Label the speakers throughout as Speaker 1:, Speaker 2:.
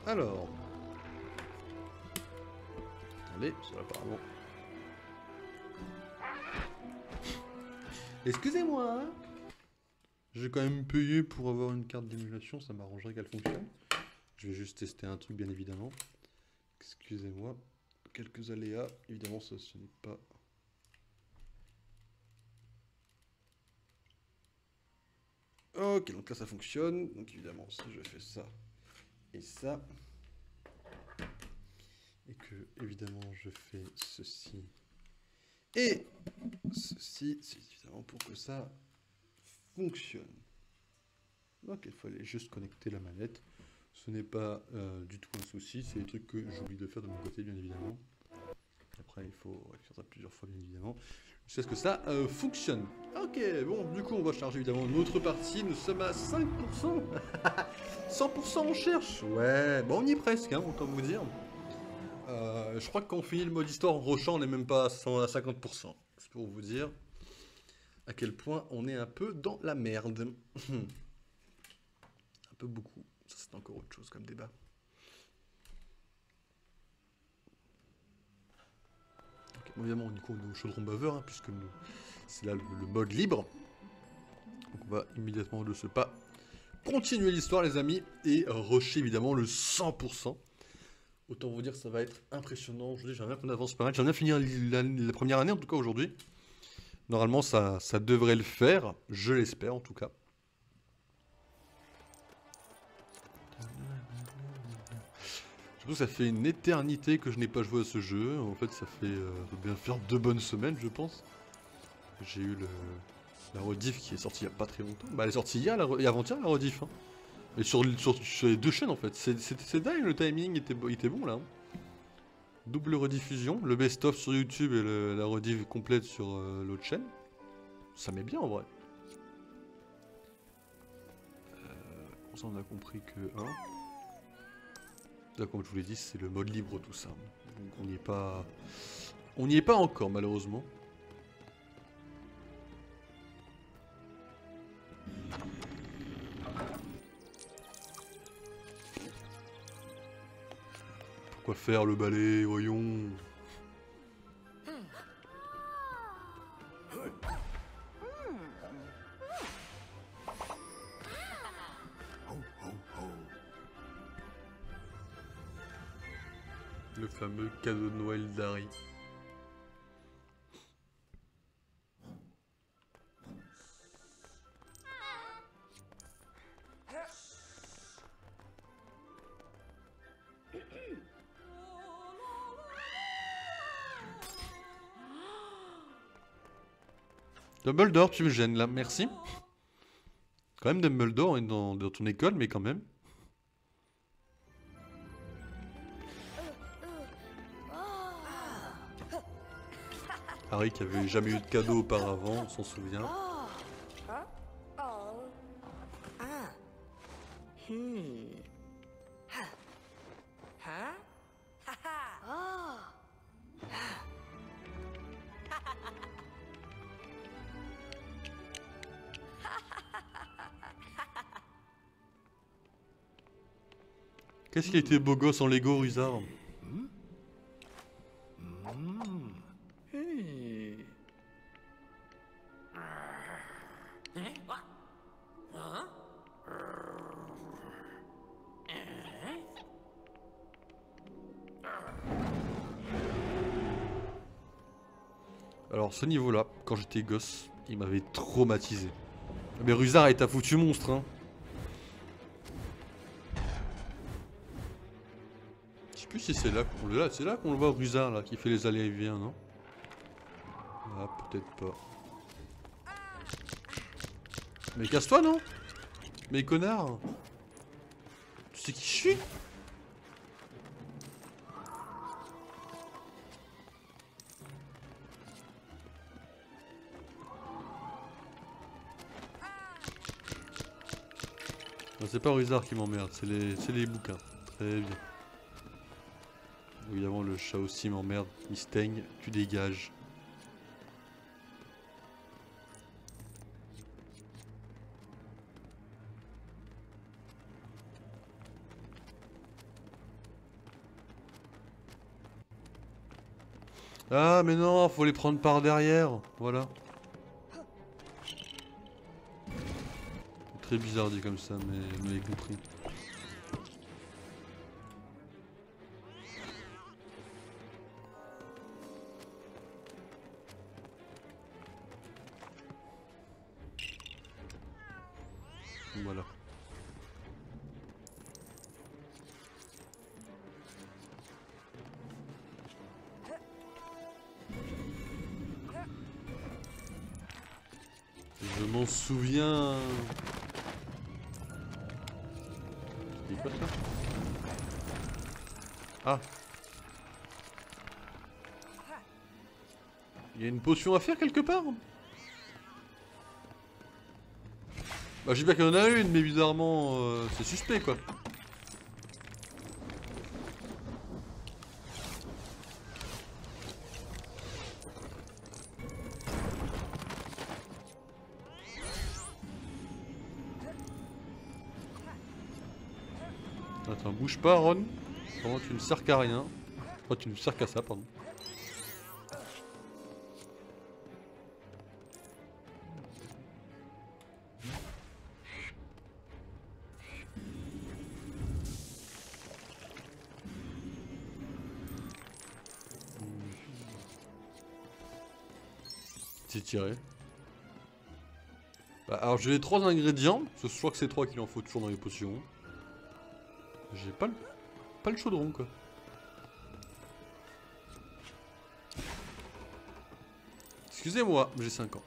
Speaker 1: Alors. Attendez, ça va apparemment. Excusez-moi, hein. J'ai quand même payé pour avoir une carte d'émulation, ça m'arrangerait qu'elle fonctionne. Je vais juste tester un truc, bien évidemment. Excusez-moi. Quelques aléas. Évidemment, ça, ce n'est pas... Ok, donc là, ça fonctionne. Donc évidemment, si je fais ça et ça... Et que, évidemment, je fais ceci et ceci, c'est évidemment pour que ça fonctionne. Donc il fallait juste connecter la manette. Ce n'est pas du tout un souci, c'est des trucs que j'oublie de faire de mon côté, bien évidemment. Après, il faut faire ça plusieurs fois, bien évidemment. Jusqu'à ce que ça fonctionne. Ok, bon, du coup, on va charger évidemment notre partie. Nous sommes à 5%. 100% on cherche. Ouais, bon, on y est presque, hein, autant vous dire. Je crois que quand on finit le mode histoire en rushant, on n'est même pas à 50%. C'est pour vous dire à quel point on est un peu dans la merde. Un peu beaucoup. Ça, c'est encore autre chose comme débat. Okay, bon, évidemment, du coup, on est au chaudron baveur, hein, puisque c'est là le mode libre. Donc, on va immédiatement de ce pas continuer l'histoire, les amis, et rusher évidemment le 100%. Autant vous dire, ça va être impressionnant. Aujourd'hui, j'aimerais bien qu'on avance pas mal. J'aimerais bien finir la première année, en tout cas aujourd'hui. Normalement, ça devrait le faire. Je l'espère, en tout cas. Surtout, ça fait une éternité que je n'ai pas joué à ce jeu. En fait, ça doit bien faire 2 bonnes semaines, je pense. J'ai eu la rediff qui est sortie il n'y a pas très longtemps. Bah, elle est sortie hier et avant-hier, la rediff. Hein. Et sur les deux chaînes, en fait. C'est dingue, le timing était bon, là. Hein. Double rediffusion, le best-of sur YouTube et la rediff complète sur l'autre chaîne. Ça met bien, en vrai. Ça, on a compris que... Hein, là, comme je vous l'ai dit, c'est le mode libre, tout ça. Donc, on n'y est pas... On n'y est pas encore, malheureusement. Pourquoi faire le balai, voyons. Le fameux cadeau de Noël d'Harry. Dumbledore, tu me gênes là, merci. Quand même, Dumbledore est dans ton école, mais quand même. Harry qui avait jamais eu de cadeau auparavant, on s'en souvient. Qu'est-ce qu'il était beau gosse en Lego, Ruzard? Alors, ce niveau-là, quand j'étais gosse, il m'avait traumatisé. Mais Ruzard est un foutu monstre, hein. Je sais plus si c'est là qu'on le voit, Ruzard, là, qui fait les allers et vient, non? Ah, peut-être pas. Mais casse-toi, non? Mais connard! Tu sais qui je suis? C'est pas Ruzard qui m'emmerde, c'est les bouquins. Très bien. Évidemment, le chat aussi m'emmerde. Il steigne, tu dégages. Ah mais non, faut les prendre par derrière. Voilà. Très bizarre dit comme ça, mais vous m'avez compris. Voilà. Je m'en souviens. C'est quoi ça? Ah. Il y a une potion à faire quelque part? Bah j'ai bien qu'il y en a une, mais bizarrement c'est suspect quoi. Attends, bouge pas Ron. Vraiment tu ne sers qu'à rien. Oh tu ne sers qu'à ça pardon. C'est tiré. Bah, alors j'ai les 3 ingrédients, je crois que c'est 3 qu'il en faut toujours dans les potions. J'ai pas le chaudron quoi. Excusez-moi, j'ai 5 ans.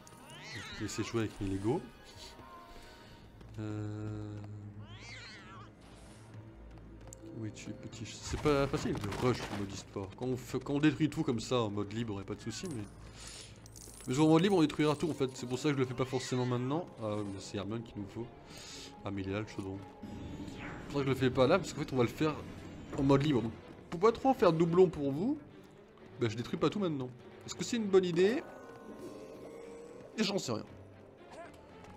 Speaker 1: Je vais laisser jouer avec mes Lego. Oui, tu es petit. C'est pas facile de rush en mode e-sport. Quand on détruit tout comme ça en mode libre, y'a pas de soucis, mais en mode libre, on détruira tout en fait. C'est pour ça que je le fais pas forcément maintenant. Ah, mais c'est Hermione qu'il nous faut. Ah, mais il est là le chaudron. C'est pour ça que je le fais pas là, parce qu'en fait, on va le faire en mode libre. Donc, pour pas trop faire doublon pour vous, bah, je détruis pas tout maintenant. Est-ce que c'est une bonne idée? Et j'en sais rien.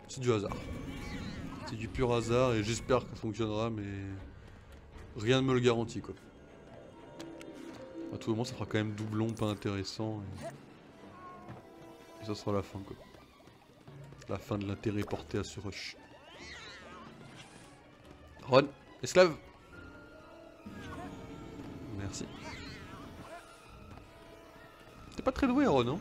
Speaker 1: C'est du hasard. C'est du pur hasard et j'espère que ça fonctionnera, mais rien ne me le garantit quoi. À tout moment, ça fera quand même doublon, pas intéressant. Et ça sera la fin quoi. La fin de l'intérêt porté à ce rush. Ron, esclave. Merci. T'es pas très doué Ron, hein?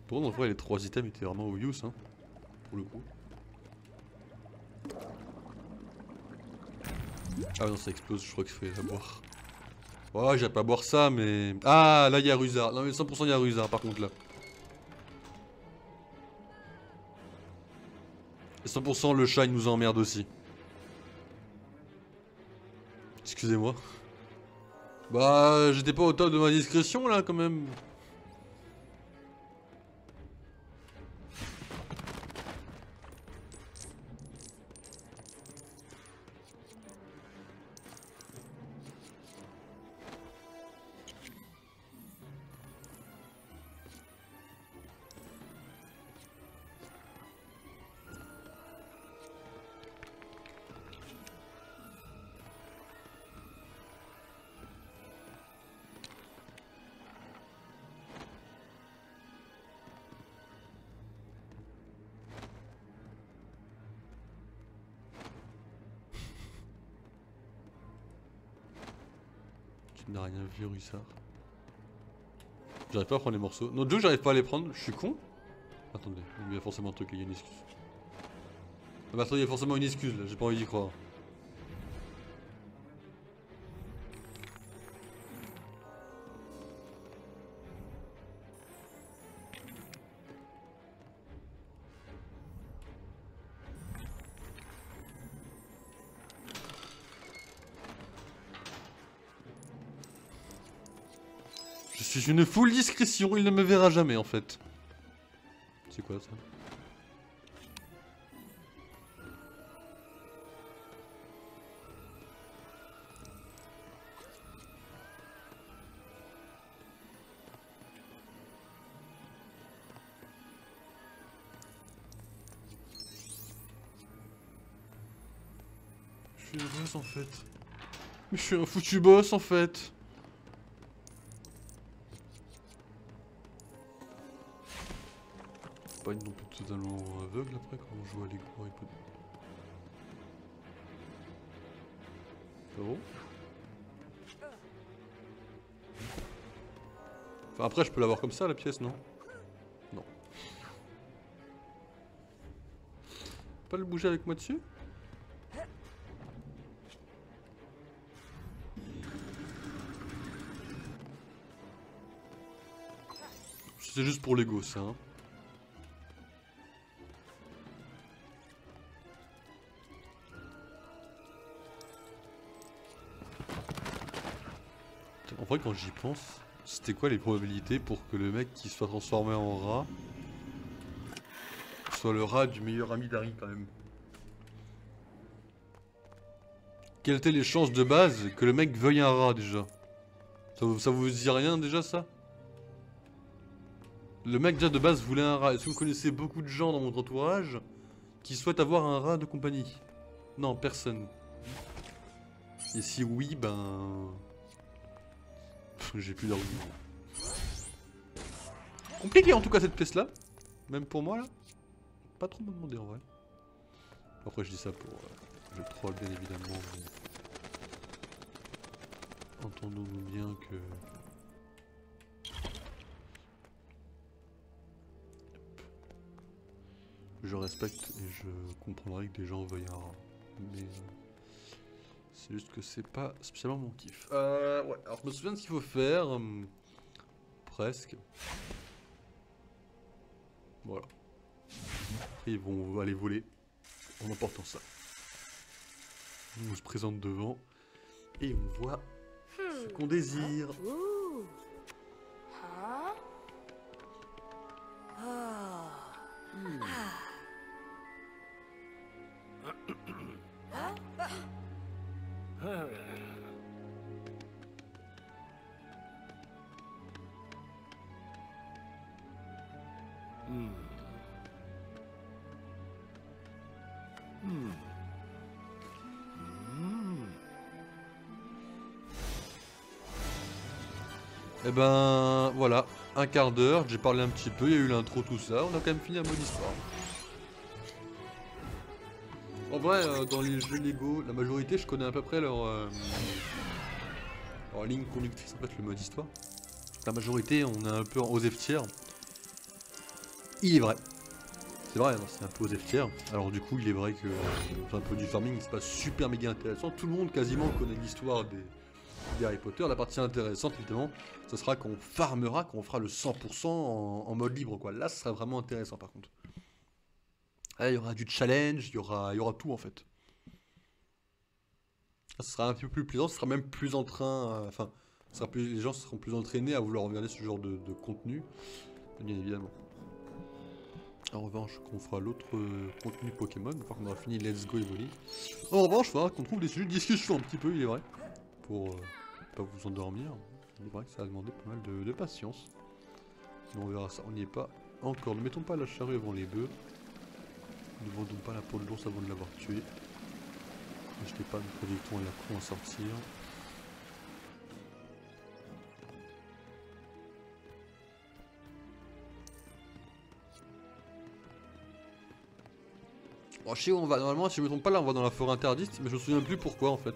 Speaker 1: Pour contre, en vrai, les 3 items étaient vraiment au use, hein, pour le coup. Ah non, ça explose, je crois qu'il fallait la boire. Oh, j'ai pas à boire ça, mais... Ah, là, il y a Ruzard. Non, mais 100% il y a Ruzard, par contre, là. Et 100% le chat, il nous emmerde aussi. Excusez-moi. Bah, j'étais pas au top de ma discrétion, là, quand même. Tu n'as rien vu, Ruzard. J'arrive pas à prendre les morceaux. Non, Joe, j'arrive pas à les prendre. Je suis con. Attendez, il y a forcément un truc, il y a une excuse. Ah bah attendez, il y a forcément une excuse, là. J'ai pas envie d'y croire. Je suis une full discrétion, il ne me verra jamais en fait. C'est quoi ça? Je suis un boss en fait. Mais je suis un foutu boss en fait. Pas une non plus totalement aveugle après quand on joue à Lego Harry Potter. C'est bon? Enfin après je peux l'avoir comme ça la pièce, non? Non. Pas le bouger avec moi dessus? C'est juste pour l'ego ça hein. En vrai quand j'y pense, c'était quoi les probabilités pour que le mec qui soit transformé en rat soit le rat du meilleur ami d'Harry quand même? Quelles étaient les chances de base que le mec veuille un rat déjà? Ça vous dit rien déjà ça? Le mec déjà de base voulait un rat. Est-ce que vous connaissez beaucoup de gens dans votre entourage qui souhaitent avoir un rat de compagnie? Non, personne. Et si oui, ben... j'ai plus d'argument. Compliqué en tout cas cette pièce là. Même pour moi là. Pas trop me demander en vrai. Après je dis ça pour... je troll bien évidemment. Mais... entendons-nous bien que... je respecte et je comprendrai que des gens veuillent un rat. Mais... c'est juste que c'est pas spécialement mon kiff. Ouais, alors je me souviens de ce qu'il faut faire. Presque. Voilà. Et ils vont aller voler en emportant ça. On se présente devant et on voit ce qu'on désire. Et ben voilà, un quart d'heure, j'ai parlé un petit peu, il y a eu l'intro, tout ça, on a quand même fini un mode histoire. En vrai, dans les jeux Lego, la majorité, je connais à peu près leur ligne conductrice, en fait, le mode histoire. La majorité, on est un peu aux F tiers. Il est vrai. C'est vrai, hein, c'est un peu aux F tiers. Alors du coup, il est vrai que c'est un peu du farming, c'est pas super méga intéressant. Tout le monde quasiment connaît l'histoire des Harry Potter. La partie intéressante, évidemment, ce sera qu'on farmera, qu'on fera le 100% en mode libre, quoi. Là, ce sera vraiment intéressant, par contre. Là, il y aura du challenge, il y aura tout, en fait. Là, ce sera un peu plus plaisant, ce sera même plus en train... enfin, les gens seront plus entraînés à vouloir regarder ce genre de contenu, bien évidemment. En revanche, qu'on fera l'autre contenu Pokémon, une fois qu'on aura fini Let's Go Evoli. En revanche, il faudra qu'on trouve des sujets de discussion un petit peu, il est vrai. Pour pas vous endormir. Il est vrai que ça a demandé pas mal de patience. Mais on verra ça, on n'y est pas encore. Ne mettons pas la charrue avant les bœufs. Ne vendons pas la peau de l'ours avant de l'avoir tué. N'achetez pas de projectons et la con à sortir. Bon, je sais où on va, normalement, si je me trompe pas, là on va dans la forêt interdite, mais je me souviens plus pourquoi en fait.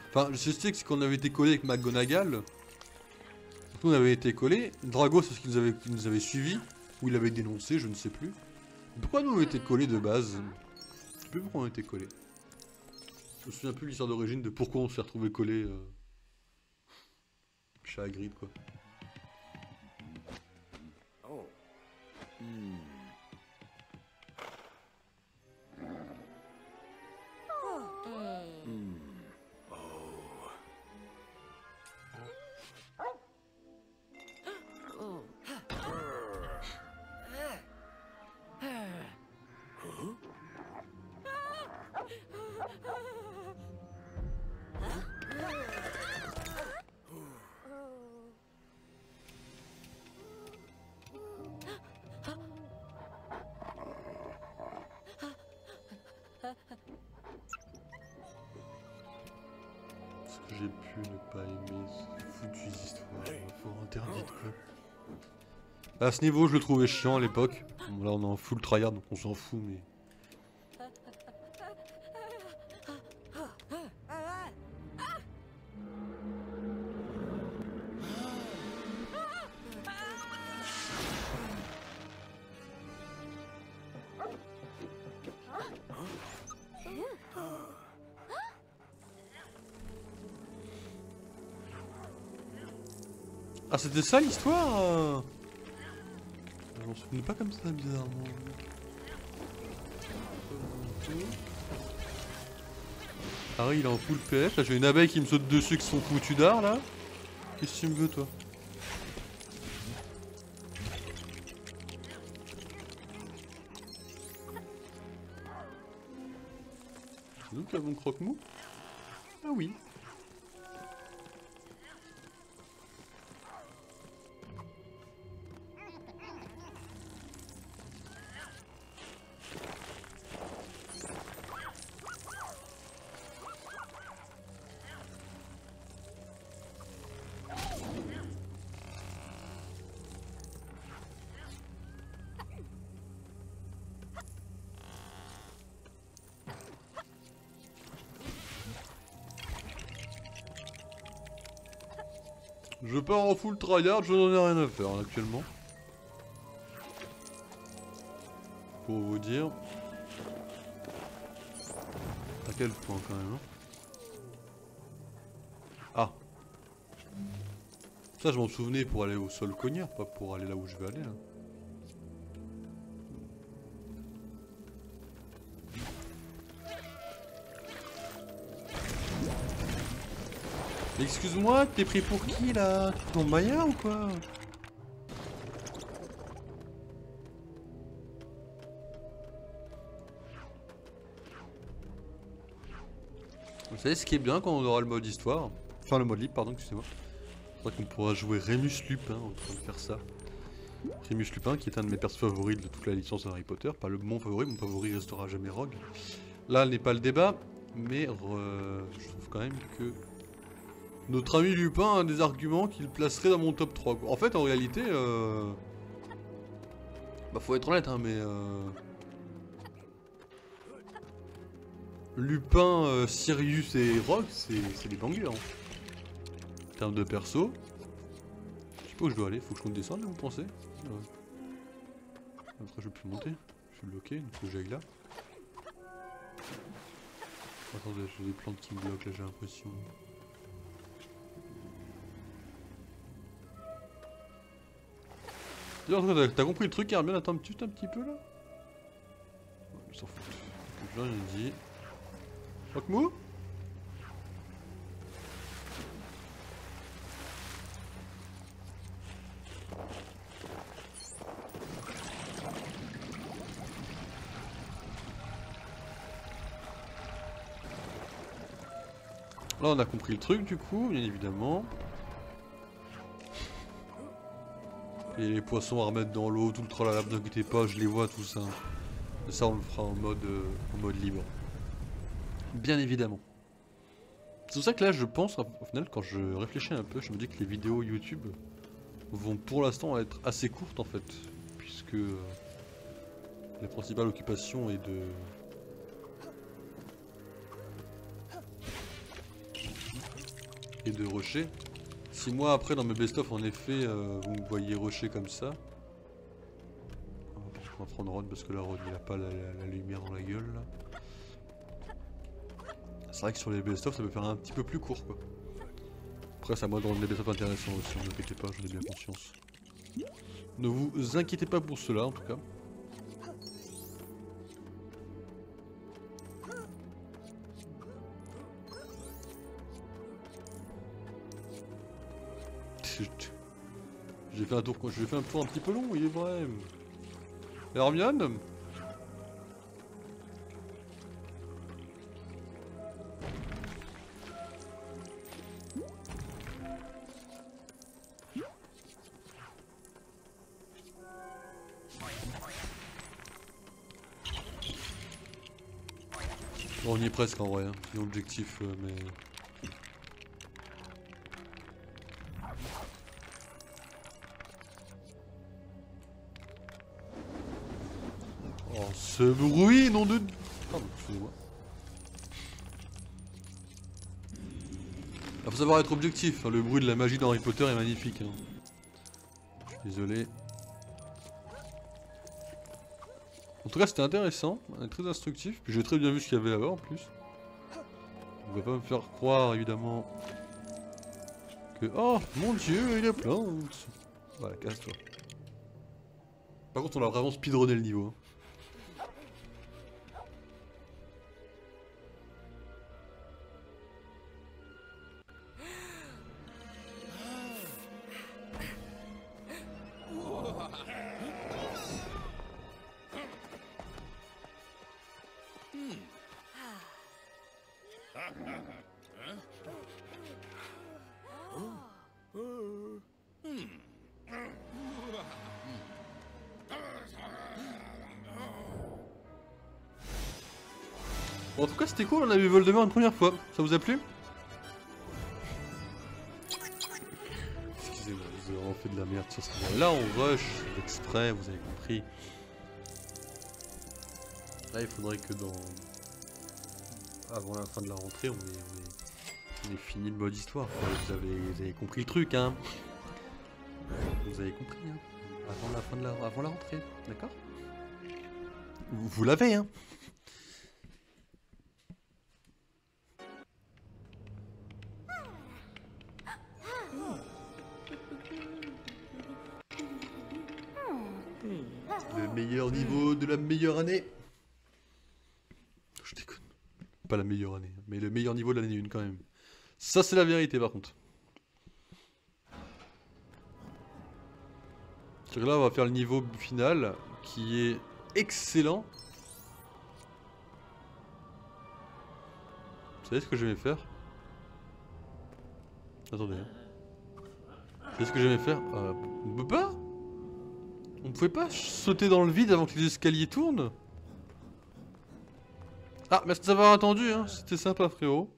Speaker 1: Enfin, je sais que c'est qu'on avait été collé avec McGonagall. Nous on avait été collé. Drago, c'est ce qu'il nous avait suivi, ou il avait dénoncé, je ne sais plus. Pourquoi nous on était collés de base? Je sais plus pourquoi on était collés. Je me souviens plus l'histoire d'origine de pourquoi on s'est retrouvé collés chez Hagrid quoi.
Speaker 2: Oh.
Speaker 1: j'ai pu ne pas aimer ces foutues histoires fort interdites quoi. À ce niveau je le trouvais chiant à l'époque. Bon, là on est en full tryhard donc on s'en fout mais... Ah c'était ça l'histoire Je m'en souvenais pas comme ça bizarrement. Harry il est en full PF, là j'ai une abeille qui me saute dessus qui sont foutus d'art là. Qu'est-ce que tu me veux toi? C'est nous qui avons croque-mou? Ah oui. Je pars en full tryhard, je n'en ai rien à faire hein, actuellement. Pour vous dire. À quel point quand même. Hein. Ah. Ça je m'en souvenais pour aller au sol cognard, pas pour aller là où je vais aller. Là. Excuse-moi, t'es pris pour qui là? Ton Maya ou quoi? Vous savez ce qui est bien quand on aura le mode histoire? Enfin le mode libre, pardon, excusez-moi. C'est vrai qu'on pourra jouer Rémus Lupin en train de faire ça. Rémus Lupin qui est un de mes persos favoris de toute la licence Harry Potter. Pas mon favori restera jamais Rogue. Là n'est pas le débat, mais je trouve quand même que... Notre ami Lupin a des arguments qu'il placerait dans mon top 3. En fait, en réalité, bah faut être honnête, hein, mais... Lupin, Sirius et Rogue, c'est des bangers. Hein. En termes de perso. Je sais pas où je dois aller, faut que je compte descendre là, vous pensez? Après, je peux plus monter. Je suis bloqué, donc faut que j'aille là. Attendez, j'ai des plantes qui me bloquent là, j'ai l'impression. T'as compris le truc, Hermione? Attends juste un petit peu là. Je s'en fout. Je l'ai rien dit. Rockmou? Là on a compris le truc du coup, bien évidemment. Et les poissons à remettre dans l'eau, tout le tralala, ne inquiétez pas, je les vois tout ça. Et ça on le fera en mode libre. Bien évidemment. C'est pour ça que là je pense, au final quand je réfléchis un peu, je me dis que les vidéos YouTube vont pour l'instant être assez courtes en fait. Puisque la principale occupation est de rusher. Si moi après dans mes best-of en effet vous me voyez rusher comme ça. On va prendre Ron parce que là Ron il a pas la lumière dans la gueule là. C'est vrai que sur les best-of ça peut faire un petit peu plus court quoi. Après c'est à moi de rendre les best-of intéressants aussi, ne vous inquiétez pas, j'en ai bien conscience. Ne vous inquiétez pas pour cela en tout cas. J'ai fait un tour, j'ai fait un tour un petit peu long, il est vrai. Hermione? Bon, on y est presque en vrai, hein. C'est l'objectif, mais... Oh, ce bruit, nom de... Pardon, excusez-moi. Il faut savoir être objectif, hein. Le bruit de la magie dans Harry Potter est magnifique. Hein. Désolé. En tout cas, c'était intéressant, très instructif. Puis j'ai très bien vu ce qu'il y avait là-bas en plus. On va pas me faire croire, évidemment, que... Oh, mon dieu, il est plein. Voilà, casse-toi. Par contre, on a vraiment speedrunné le niveau. Hein. Bon, en tout cas, c'était cool, on a vu Voldemort une première fois. Ça vous a plu? Excusez-moi, vous avez vraiment fait de la merde sur ce niveau. Là, on rush exprès, vous avez compris. Là, il faudrait que dans... Avant la fin de la rentrée, on ait fini le mode histoire. Enfin, vous avez compris le truc, hein. Vous avez compris, hein. Avant la rentrée, d'accord? Vous l'avez, hein. Le meilleur niveau de la meilleure année. Je déconne. Pas la meilleure année, mais le meilleur niveau de l'année 1 quand même. Ça c'est la vérité par contre. C'est-à-dire que là on va faire le niveau final qui est excellent. Vous savez ce que je vais faire? Attendez. Vous savez ce que je vais faire? On peut pas? On pouvait pas sauter dans le vide avant que les escaliers tournent? Ah, merci d'avoir attendu, hein. C'était sympa, frérot.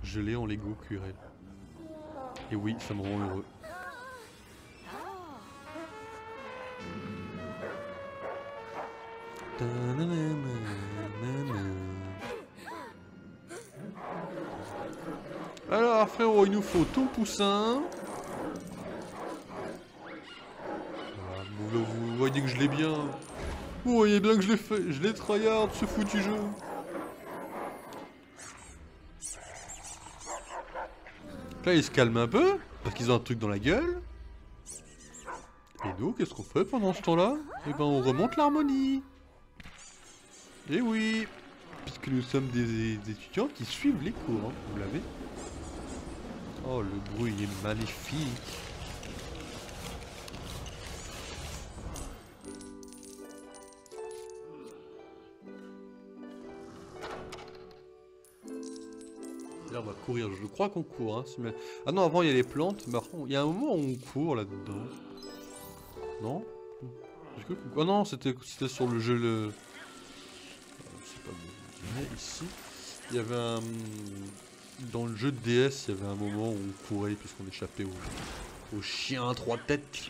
Speaker 1: Je l'ai en Lego curé. Et oui, ça me rend heureux. Alors frérot, il nous faut ton poussin. Voilà, vous voyez que je l'ai bien. Vous voyez bien que je l'ai fait. Je l'ai tryhard ce foutu jeu. Là ils se calment un peu, parce qu'ils ont un truc dans la gueule. Et nous, qu'est-ce qu'on fait pendant ce temps-là? Eh ben on remonte l'harmonie. Et oui, puisque nous sommes des étudiants qui suivent les cours, hein, vous l'avez. Oh, le bruit est magnifique. Là, on va courir, je crois qu'on court. Hein, ah non, avant il y a les plantes, mais après, il y a un moment où on court là-dedans. Non? Oh non, c'était sur le jeu, le... C'est pas bon. Ici, il y avait un... Dans le jeu de DS, il y avait un moment où on courait puisqu'on échappait au chien à 3 têtes.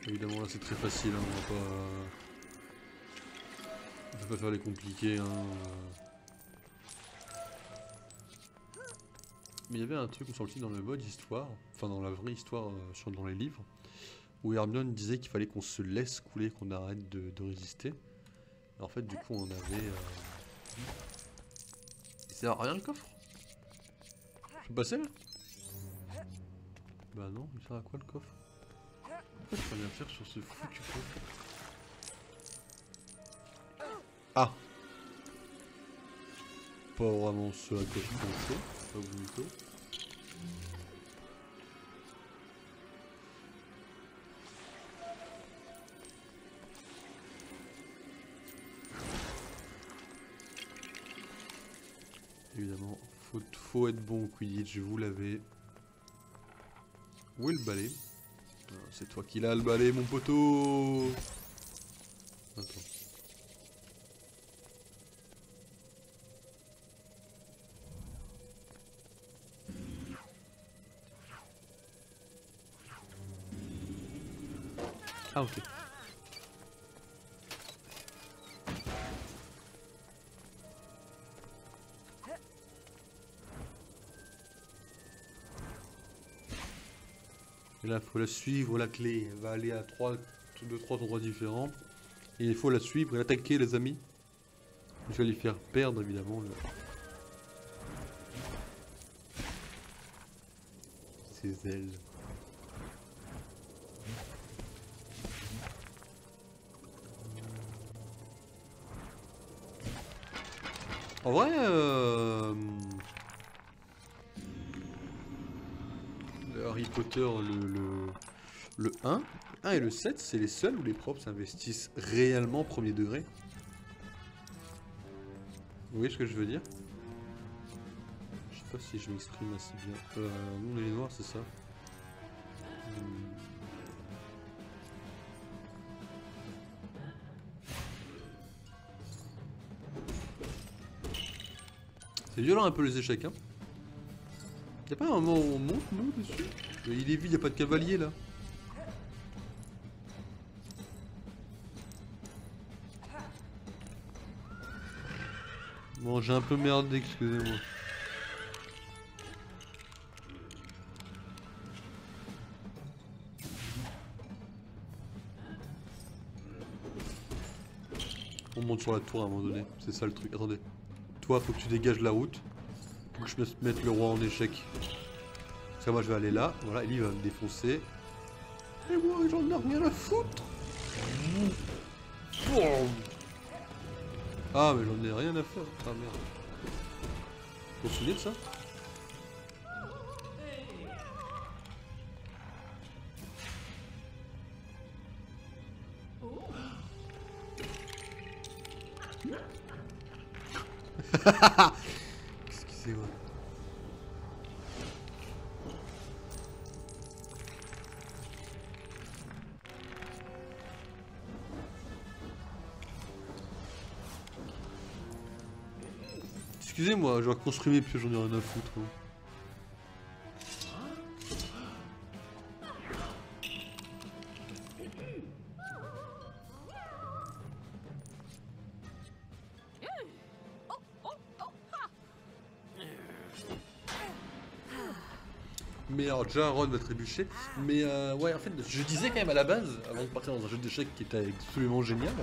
Speaker 1: Évidemment là c'est très facile, hein, on va pas faire les compliqués. Hein. Mais il y avait un truc, on sortit dans le mode histoire, enfin dans la vraie histoire dans les livres, où Hermione disait qu'il fallait qu'on se laisse couler, qu'on arrête de résister. Et en fait du coup on avait... Il sert à rien le coffre? Je peux passer là? Bah non, il sert à quoi le coffre? Qu'est-ce que je peux rien faire sur ce foutu coffre? Ah! Pas vraiment ce à quoi je pensais, pas vous du tout. Évidemment, faut être bon au Quidditch, vous l'avez. Où est le balai? C'est toi qui l'as le balai, mon poteau. Attends. Ah ok. Et là, il faut la suivre, la clé. Elle va aller à 2-3 endroits différents. Et il faut la suivre et l'attaquer, les amis. Je vais lui faire perdre, évidemment, ses ailes. En vrai, le Harry Potter, le 1 et le 7, c'est les seuls où les profs s'investissent réellement premier degré. Vous voyez ce que je veux dire? Je sais pas si je m'exprime assez bien. Nous on est les noirs, c'est ça? C'est violent un peu les échecs, hein. Y'a pas un moment où on monte, nous, dessus? Il est vide, y'a pas de cavalier, là. Bon, j'ai un peu merdé, excusez-moi. On monte sur la tour à un moment donné, c'est ça le truc. Attendez. Toi, faut que tu dégages la route. Faut que je me mette le roi en échec. Parce que moi, je vais aller là. Voilà, et lui, il va me défoncer. Et moi, j'en ai rien à foutre. Ah, mais j'en ai rien à faire. Ah, merde. Vous vous souvenez de ça? Excusez-moi. Excusez-moi, je vais reconstruire mes pieux, j'en ai rien à foutre. Hein. Mais alors déjà Ron va trébucher. Mais ouais en fait je disais quand même à la base, avant de partir dans un jeu d'échecs qui était absolument génial,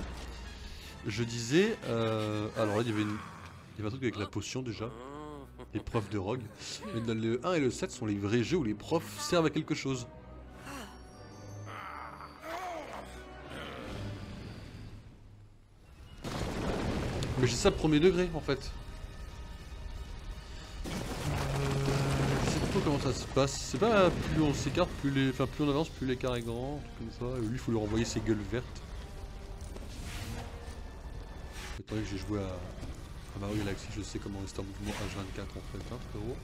Speaker 1: je disais alors là il y avait un truc avec la potion déjà. Épreuve de Rogue. Mais dans le 1 et le 7 sont les vrais jeux où les profs servent à quelque chose. Mais j'ai ça premier degré en fait. Je sais pas trop comment ça se passe. C'est pas plus on s'écarte, plus on avance, plus l'écart est grand, un truc comme ça. Et lui il faut lui renvoyer ses gueules vertes. Étant donné que j'ai joué à Mario Galaxy, je sais comment rester en mouvement H24 en fait, hein, frérot.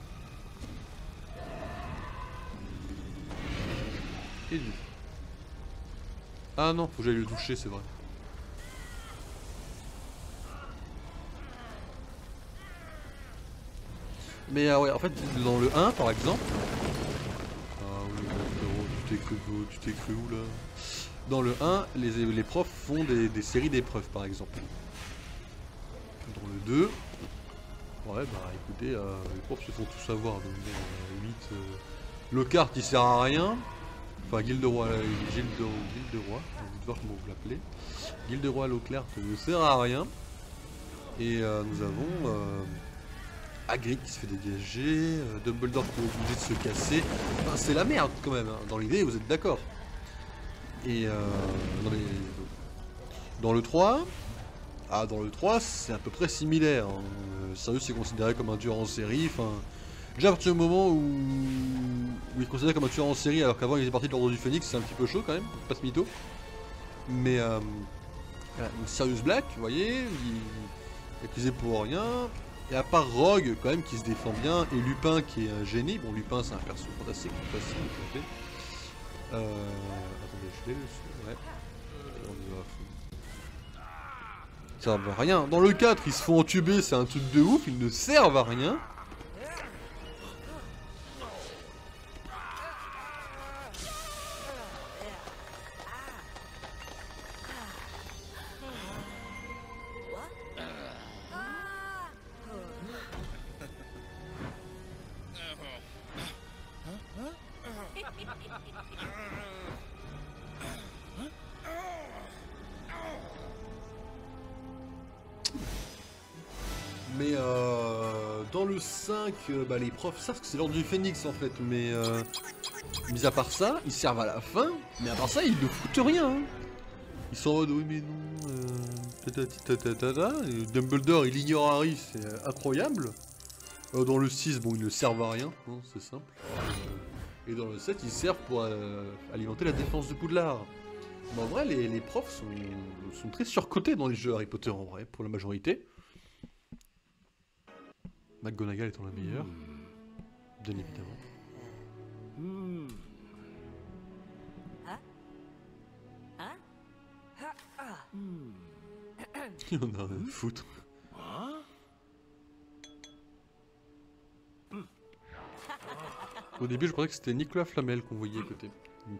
Speaker 1: Et lui. Ah non, faut que j'aille le toucher, c'est vrai. Mais ouais, en fait, dans le 1 par exemple. Ah oui, frérot, tu t'es cru où là? Dans le 1, les profs font des séries d'épreuves par exemple. Dans le 2, ouais bah écoutez, les profs se font tout savoir. Donc 8, Lockhart il sert à rien. Enfin Gilderoy, Gilderoy, j'ai envie de voir comment vous l'appelez. Gilderoy Lockhart ne sert à rien. Et nous avons Hagrid qui se fait dégager, Dumbledore qui est obligé de se casser. Enfin, c'est la merde quand même, hein. Dans l'idée vous êtes d'accord. Et dans le 3... Ah, dans le 3, c'est à peu près similaire. Hein. Sirius c'est considéré comme un tueur en série. Enfin, déjà à partir du moment où il est considéré comme un tueur en série, alors qu'avant il était parti de l'ordre du Phénix, c'est un petit peu chaud quand même, pas ce mytho. Mais voilà, Sirius Black, vous voyez, il est accusé pour rien. Et à part Rogue quand même qui se défend bien, et Lupin qui est un génie. Bon, Lupin c'est un perso fantastique, facile, Attendez, je l'ai le son, ouais. On y va à fond. Ils servent à rien. Dans le 4, ils se font entuber, c'est un truc de ouf, ils ne servent à rien. Mais dans le 5, bah, les profs savent que c'est l'ordre du Phénix en fait, mais mis à part ça, ils servent à la fin, mais à part ça, ils ne foutent rien. Hein. Ils sont en mode oui mais non, et Dumbledore il ignore Harry, c'est incroyable. Dans le 6, bon ils ne servent à rien, hein, c'est simple. Et dans le 7, ils servent pour alimenter la défense de Poudlard. Mais en vrai, les profs sont très surcotés dans les jeux Harry Potter en vrai, pour la majorité. McGonagall étant la meilleure, bien évidemment. Il en a rien à foutre. Au début, je pensais que c'était Nicolas Flamel qu'on voyait à côté.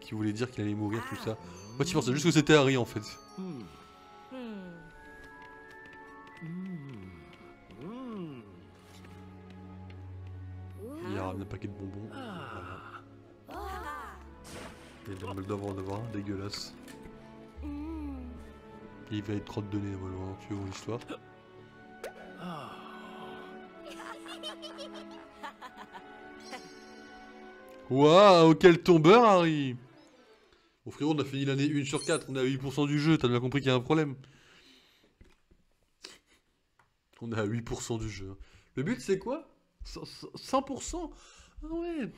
Speaker 1: Qui voulait dire qu'il allait mourir, tout ça. Moi, tu pensais juste que c'était Harry en fait. Il y a un paquet de bonbons. Voilà. Et Dumbledore va en avoir un, dégueulasse. Et il va être crotte de nez, voilà, tu vois l'histoire. Waouh, quel tombeur, Harry! Bon frérot, on a fini l'année 1 sur 4, on est à 8% du jeu, t'as bien compris qu'il y a un problème. On est à 8% du jeu. Le but c'est quoi? 100%? Ah ouais! Vous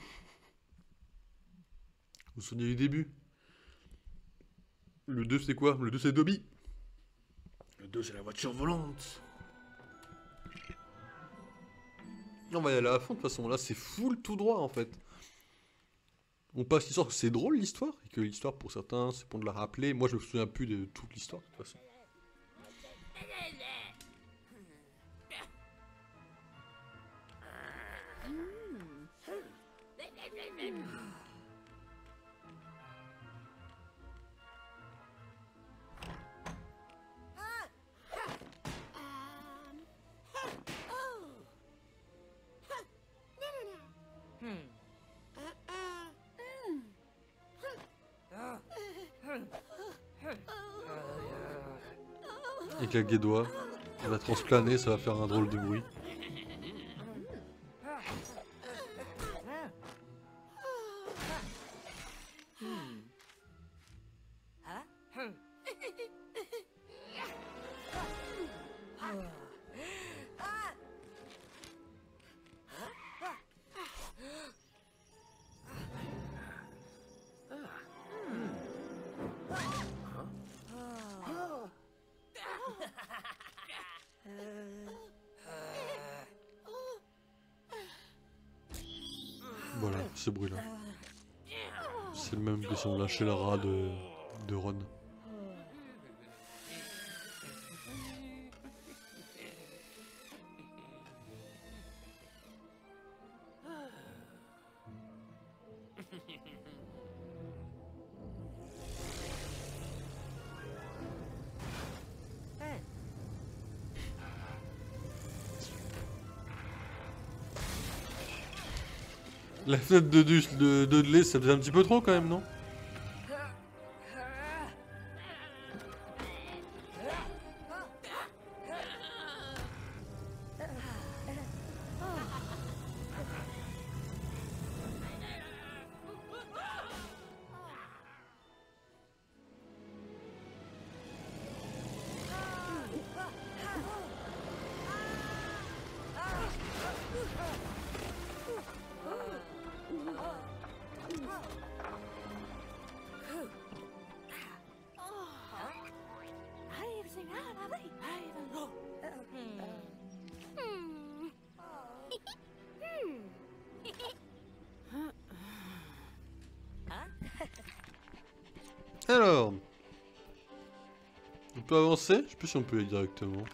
Speaker 1: vous souvenez du début? Le 2 c'est quoi? Le 2 c'est Dobby. Le 2 c'est la voiture volante. On va y aller à fond de toute façon, là c'est full tout droit en fait. On passe l'histoire, c'est drôle l'histoire, et que l'histoire pour certains c'est pour de la rappeler. Moi je me souviens plus de toute l'histoire de toute façon. Et qu'à Guédois, on va transplaner, ça va faire un drôle de bruit. Voilà, ce bruit-là. C'est le même que si on lâchait la rat de Ron. La fenêtre de Dudley, ça faisait un petit peu trop quand même, non? Alors, on peut avancer? Je sais plus si on peut y aller directement.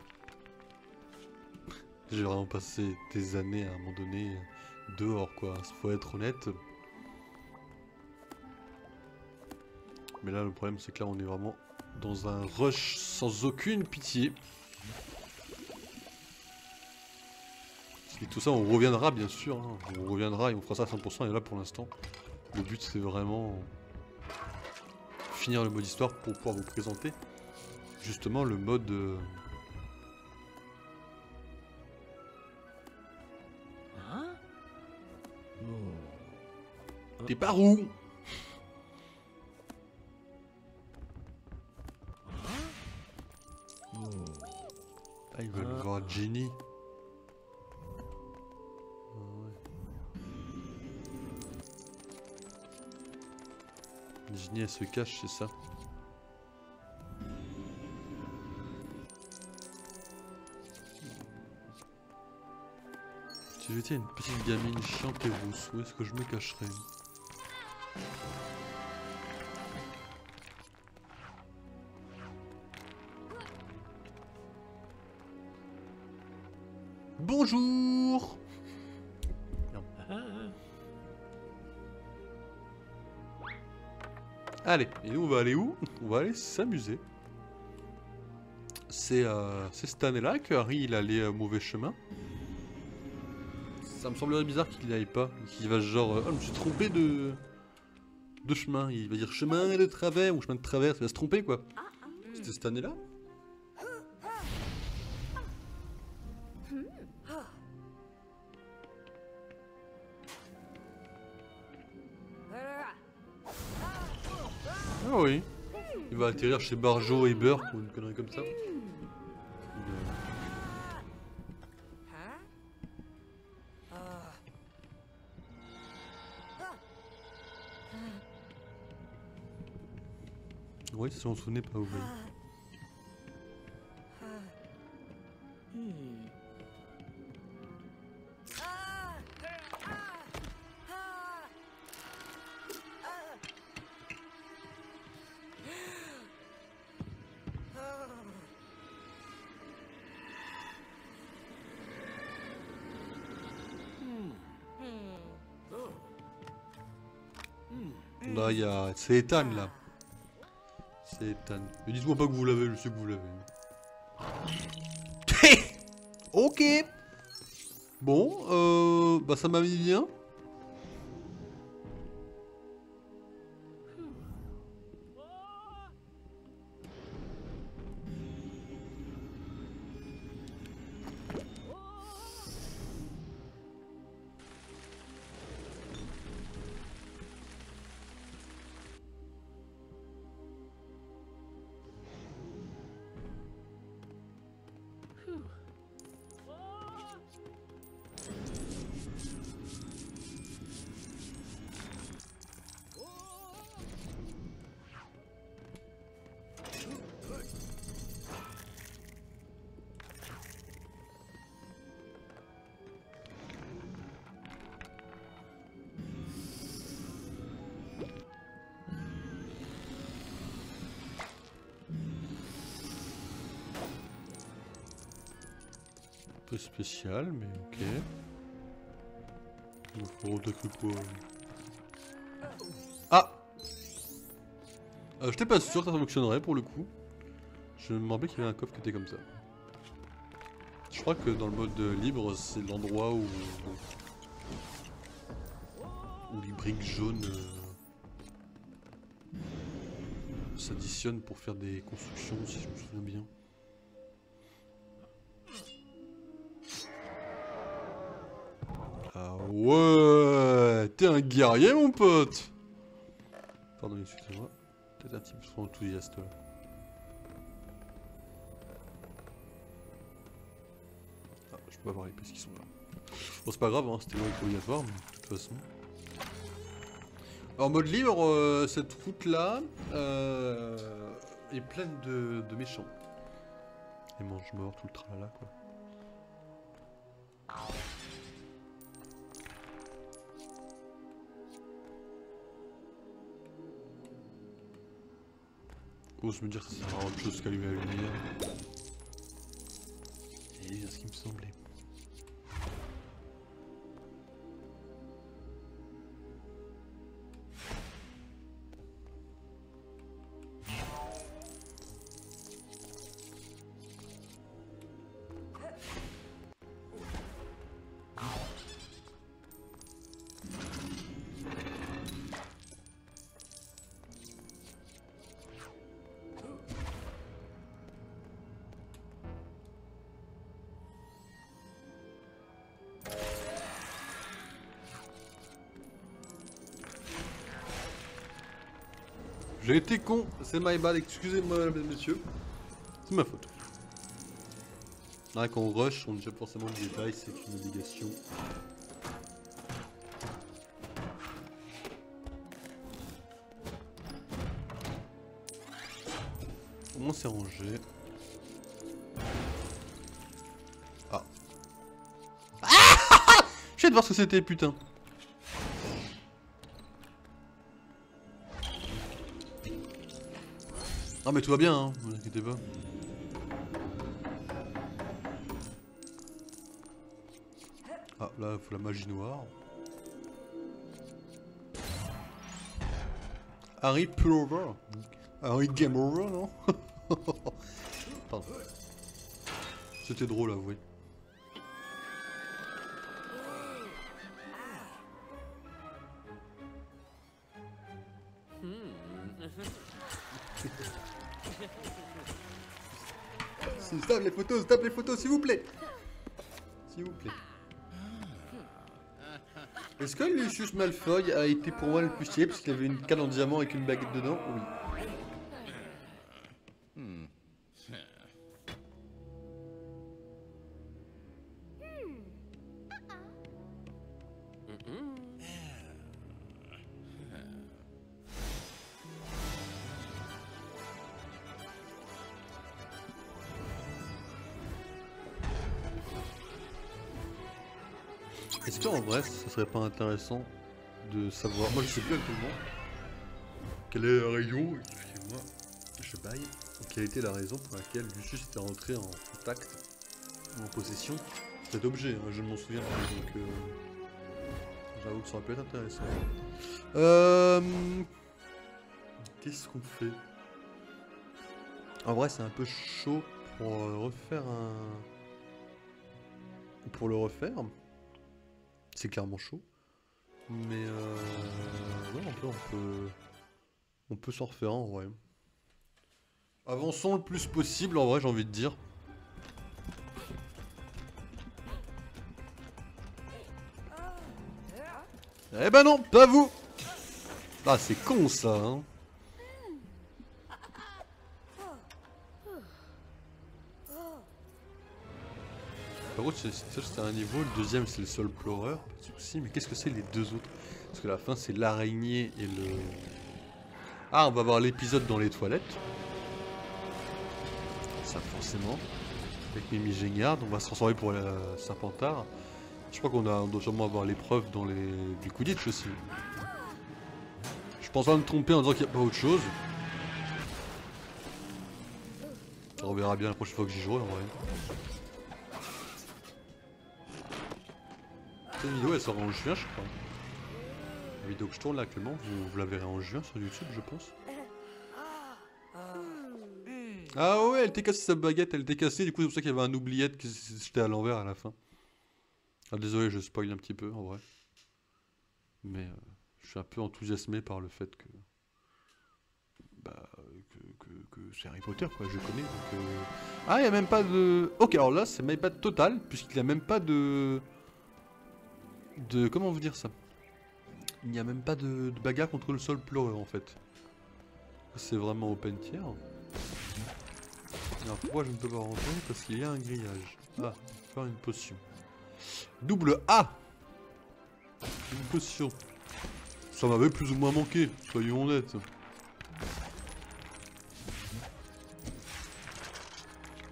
Speaker 1: J'ai vraiment passé des années à un moment donné dehors, quoi. Faut être honnête. Mais là, le problème, c'est que là, on est vraiment dans un rush sans aucune pitié. Et tout ça, on reviendra, bien sûr. Hein. On reviendra et on fera ça à 100%. Et là, pour l'instant, le but, c'est vraiment finir le mode histoire pour pouvoir vous présenter justement le mode... T'es par où? Ah, ils veulent voir Jenny. Ah, ouais. Jenny, elle se cache, c'est ça. Si j'étais une petite gamine chiante et rousse, où est-ce que je me cacherais? Bonjour. Allez, et nous on va aller où? On va aller s'amuser. C'est cette année-là que Harry il allait mauvais chemin. Ça me semblerait bizarre qu'il n'y aille pas, qu'il va genre oh, je me suis trompé de chemin. Il va dire chemin de travers ou chemin de travers, il va se tromper quoi. C'était cette année-là? Ah oui. Il va atterrir chez Barjo et Burke ou une connerie comme ça. Oui, si on se souvenait pas, vous voyez. Là, il y a... C'est Ethan, là. C'est Ethan. Mais dites-moi pas que vous l'avez, je sais que vous l'avez. Ok. Bon, bah ça m'a mis bien. Un peu spécial, mais ok. Il faut redécrire quoi? Ah, j'étais pas sûr que ça fonctionnerait pour le coup. Je me rappelais qu'il y avait un coffre qui était comme ça. Je crois que dans le mode libre, c'est l'endroit où les briques jaunes s'additionnent pour faire des constructions, si je me souviens bien. Ah ouais, t'es un guerrier mon pote. Pardon, excusez-moi. Peut-être un petit peu trop enthousiaste là. Ah, je peux pas voir les pistes qui sont là. Bon, c'est pas grave, hein, c'était pas obligatoire, mais de toute façon. En mode libre, cette route là est pleine de méchants. Les mange-morts, tout le tralala quoi. J'ose me dire que ça sert à autre chose qu'allumer la lumière. Et c'est ce qui me semblait. J'ai été con, c'est my bad, excusez-moi mesdames et messieurs. C'est ma faute. Là quand on rush, on jette forcément le détail, c'est une obligation. Au moins c'est rangé. Ah. J'ai de voir ce que c'était, putain. Ah mais tout va bien, hein, vous inquiétez pas. Ah là, il faut la magie noire. Harry Pullover. Harry Game Over, non? Pardon. C'était drôle, avouez. Stop les photos, s'il vous plaît. S'il vous plaît. Est-ce que Lucius Malfoy a été pour moi le plus stylé parce qu'il avait une canne en diamant avec une baguette dedans? Oui. Est-ce qu'en vrai, ça serait pas intéressant de savoir, moi je sais plus actuellement, quelle est la raison, excusez-moi, je baille, quelle était la raison pour laquelle Lucius était rentré en contact, en possession, cet objet, hein, je m'en souviens pas, donc j'avoue que ça aurait pu être intéressant. Qu'est-ce qu'on fait? En vrai, c'est un peu chaud pour refaire un... Pour le refaire. C'est clairement chaud. Mais ouais, on peut s'en refaire en vrai. Avançons le plus possible en vrai, j'ai envie de dire. Eh ben non, pas vous. Ah c'est con ça hein. Par contre, c'était un niveau, le deuxième c'est le sol pleureur, pas de soucis, mais qu'est-ce que c'est les deux autres? Parce que la fin c'est l'araignée et le... Ah, on va voir l'épisode dans les toilettes. Ça forcément. Avec Mimi Géniard, on va se transformer pour la Serpentard. Je crois qu'on doit sûrement avoir l'épreuve dans les... du Quidditch aussi. Je pense pas me tromper en disant qu'il n'y a pas autre chose. On verra bien la prochaine fois que j'y jouerai en vrai. Cette vidéo elle sort en juin je crois. La vidéo que je tourne là actuellement, vous la verrez en juin sur YouTube je pense. Ah ouais, elle était cassée sa baguette, elle était cassée, du coup c'est pour ça qu'il y avait un oubliette qui s'était à l'envers à la fin. Ah désolé, je spoil un petit peu en vrai. Mais je suis un peu enthousiasmé par le fait que... Bah... que c'est Harry Potter quoi, je connais donc... Ah, il n'y a même pas de... Ok, alors là c'est même pas total, puisqu'il n'y a même pas de... Comment vous dire ça? Il n'y a même pas de bagarre contre le sol pleureur en fait. C'est vraiment open tier. Alors pourquoi je ne peux pas rentrer? Parce qu'il y a un grillage. Ah, faire une potion. Double A! Une potion. Ça m'avait plus ou moins manqué, soyons honnêtes.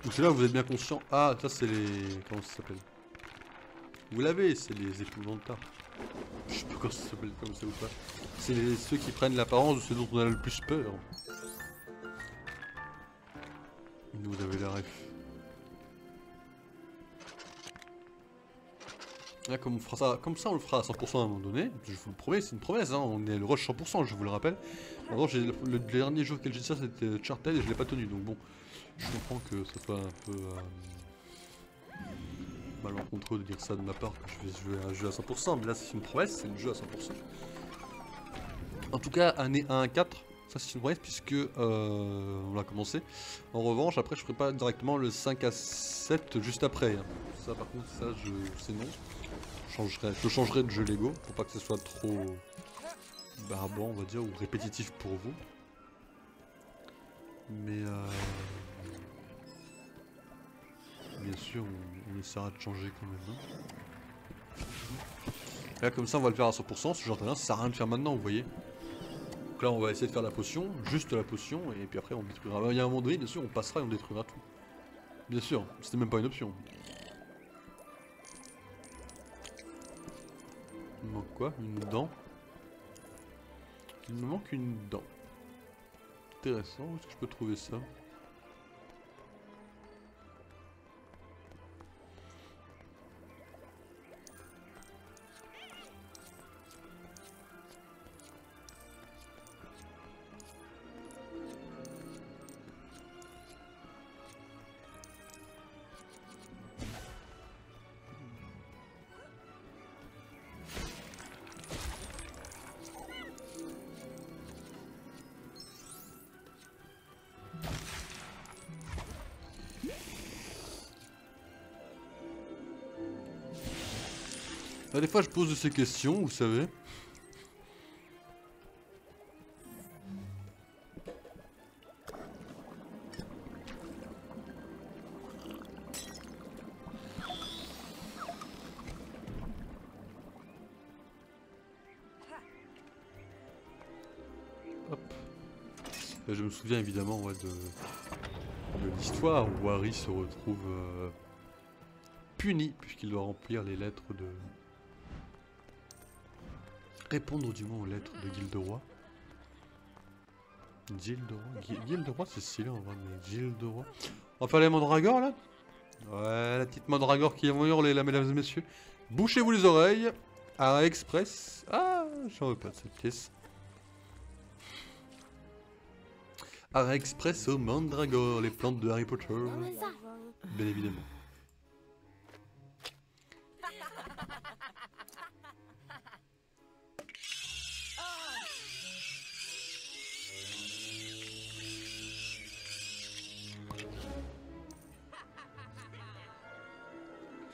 Speaker 1: Donc c'est là où vous êtes bien conscient. Ah, ça c'est les... Comment ça s'appelle? Vous l'avez, c'est les épouvantards. Je sais pas comment ça s'appelle comme ça ou pas. C'est ceux qui prennent l'apparence de ceux dont on a le plus peur. Vous avez la ref. Là, comme ça on le fera à 100% à un moment donné, je vous le promets, c'est une promesse, hein, on est le rush 100%, je vous le rappelle. Alors le dernier jour auquel j'ai dit ça c'était Charted et je l'ai pas tenu, donc bon, je comprends que ce soit un peu malencontreux de dire ça de ma part, que je vais jouer à un jeu à 100%, mais là c'est une promesse, c'est le jeu à 100%. En tout cas, année 1 à 4, ça c'est une promesse puisque on l'a commencé. En revanche, après je ferai pas directement le 5 à 7 juste après. Hein. Ça par contre, ça c'est non. Je changerai de jeu Lego pour pas que ce soit trop barbant on va dire ou répétitif pour vous. Mais bien sûr on essaiera de changer quand même. Hein. Là comme ça on va le faire à 100%, ce genre de rien, ça sert à rien de faire maintenant vous voyez. Donc là on va essayer de faire la potion, juste la potion, et puis après on détruira. Il y a un moment donné bien sûr on passera et on détruira tout. Bien sûr, c'était même pas une option. Il me manque quoi? Une dent? Il me manque une dent. Intéressant, où est-ce que je peux trouver ça? Là, des fois je pose de ces questions, vous savez. Hop. Là, je me souviens évidemment ouais, de l'histoire où Harry se retrouve puni puisqu'il doit remplir les lettres de... Répondre du moins aux lettres de Gilderoy. Gilderoy c'est stylé en vrai, mais Gilderoy. On va faire les mandragores là. Ouais, la petite mandragore qui vont hurler là, mesdames et messieurs. Bouchez-vous les oreilles. Arrêt express. Ah, j'en veux pas de cette pièce. Arrêt express au mandragore, les plantes de Harry Potter. Bien évidemment.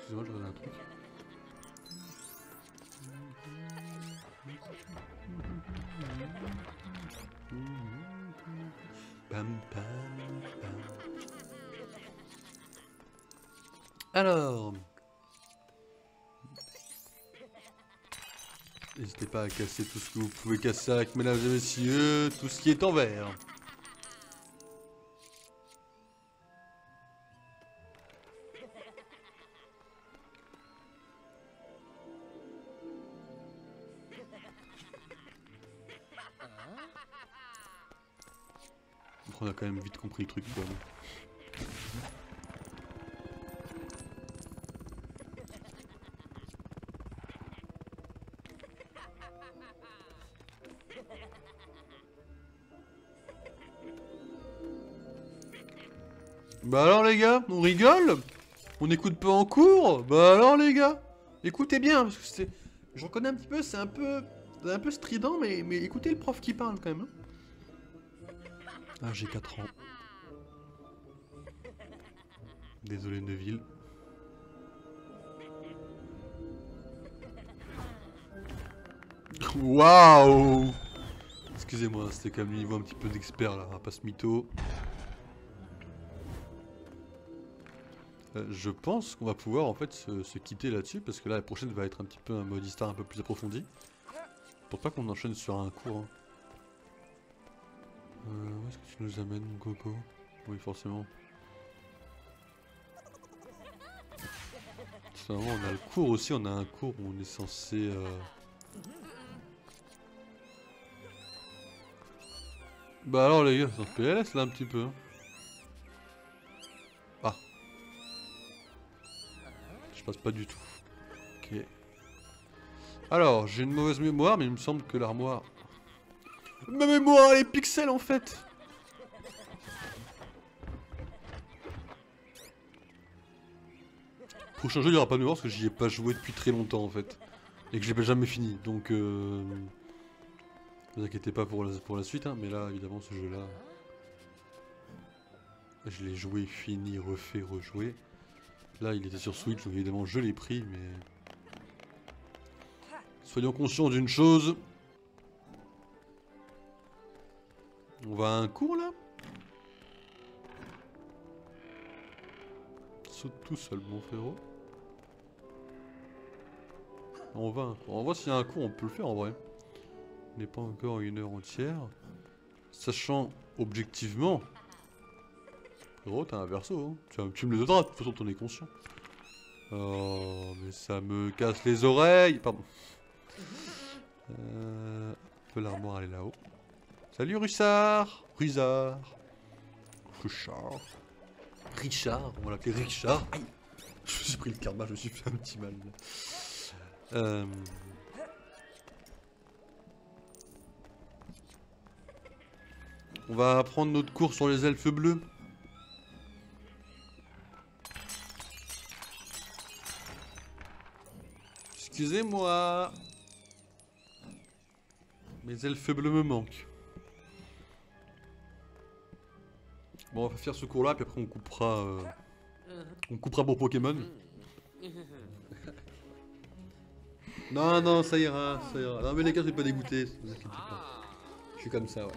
Speaker 1: Excusez-moi, je regarde un truc. Pam, pam, pam. Alors, n'hésitez pas à casser tout ce que vous pouvez casser avec, mesdames et messieurs, tout ce qui est en vert. Donc on a quand même vite compris le truc quoi. Bah alors les gars, on rigole? On n'écoute pas en cours? Bah alors les gars, écoutez bien, parce que c'est... Je reconnais un petit peu, c'est un peu strident, mais écoutez le prof qui parle quand même. Hein. Ah, j'ai 4 ans. Désolé Neville. Waouh! Excusez-moi, c'était quand même le niveau un petit peu d'expert là, on va pas se mytho. Je pense qu'on va pouvoir en fait se quitter là-dessus parce que là la prochaine va être un petit peu un mode histoire un peu plus approfondi. Pour pas qu'on enchaîne sur un cours. Hein. Où est-ce que tu nous amènes mon coco? Oui forcément. On a le cours aussi, on a un cours où on est censé... Bah alors les gars, c'est un PLS là un petit peu. Hein. passe pas du tout. Ok. Alors, j'ai une mauvaise mémoire, mais il me semble que l'armoire... Ma mémoire, elle est pixel en fait. Prochain jeu, il n'y aura pas de mémoire parce que j'y ai pas joué depuis très longtemps en fait. Et que je l'ai jamais fini, donc... Ne vous inquiétez pas pour la suite, hein, mais là, évidemment, ce jeu-là... Je l'ai joué, fini, refait, rejoué. Là, il était sur Switch, donc évidemment, je l'ai pris, mais... Soyons conscients d'une chose. On va à un cours, là? Saute tout seul, mon frérot. On va à un cours. On voit s'il y a un cours, on peut le faire, en vrai. On n'est pas encore à 1 heure entière. Sachant, objectivement... Frérot, t'as un verso, hein. Tu me le donneras, de toute façon, t'en es conscient. Oh, mais ça me casse les oreilles. Pardon. L'armoire, elle est là-haut. Salut, Russard. Russard. Richard. Richard, on va l'appeler Richard. Aïe. Je me suis pris le karma, je me suis fait un petit mal. On va prendre notre cours sur les elfes bleus. Excusez-moi. Mes elfes bleus me manquent. Bon, on va faire ce cours-là, puis après on coupera pour Pokémon. Non, non, ça ira, ça ira. Non mais les gars, je vais pas dégoûter, vous inquiétez pas. Je suis comme ça, ouais.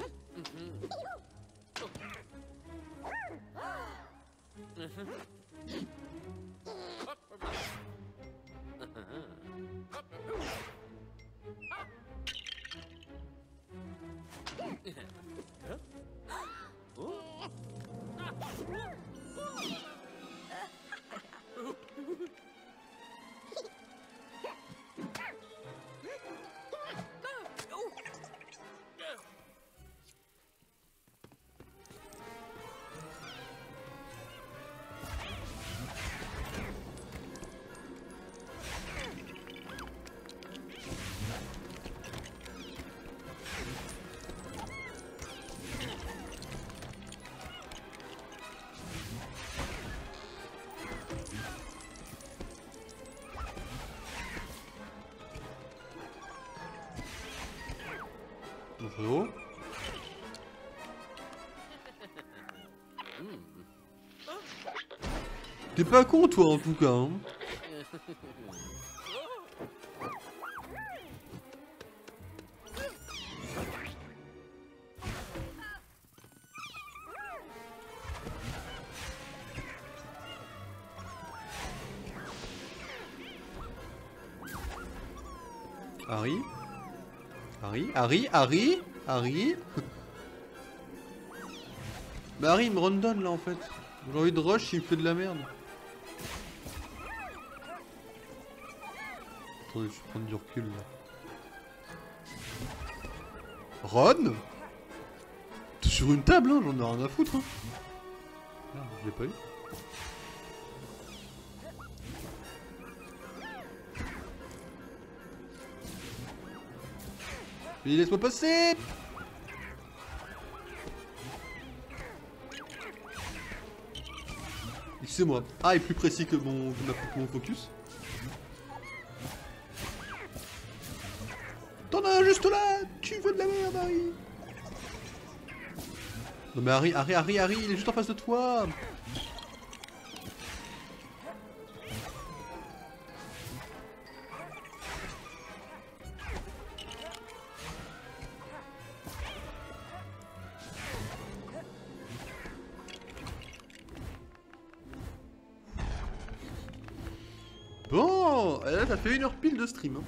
Speaker 1: Bonjour. T'es pas con toi en tout cas, hein. Harry? Harry? Bah Harry il me rundonne là en fait. J'ai envie de rush, il me fait de la merde. Attendez, je vais prendre du recul là. Ron? T'es sur une table, hein, j'en ai rien à foutre. Hein. Ah, je l'ai pas eu. Mais laisse-moi passer! Excusez-moi. Ah, il est plus précis que mon focus. T'en as un juste là! Tu veux de la merde, Harry! Non mais Harry, il est juste en face de toi! Bon, là t'as fait 1 heure pile de stream. Hein.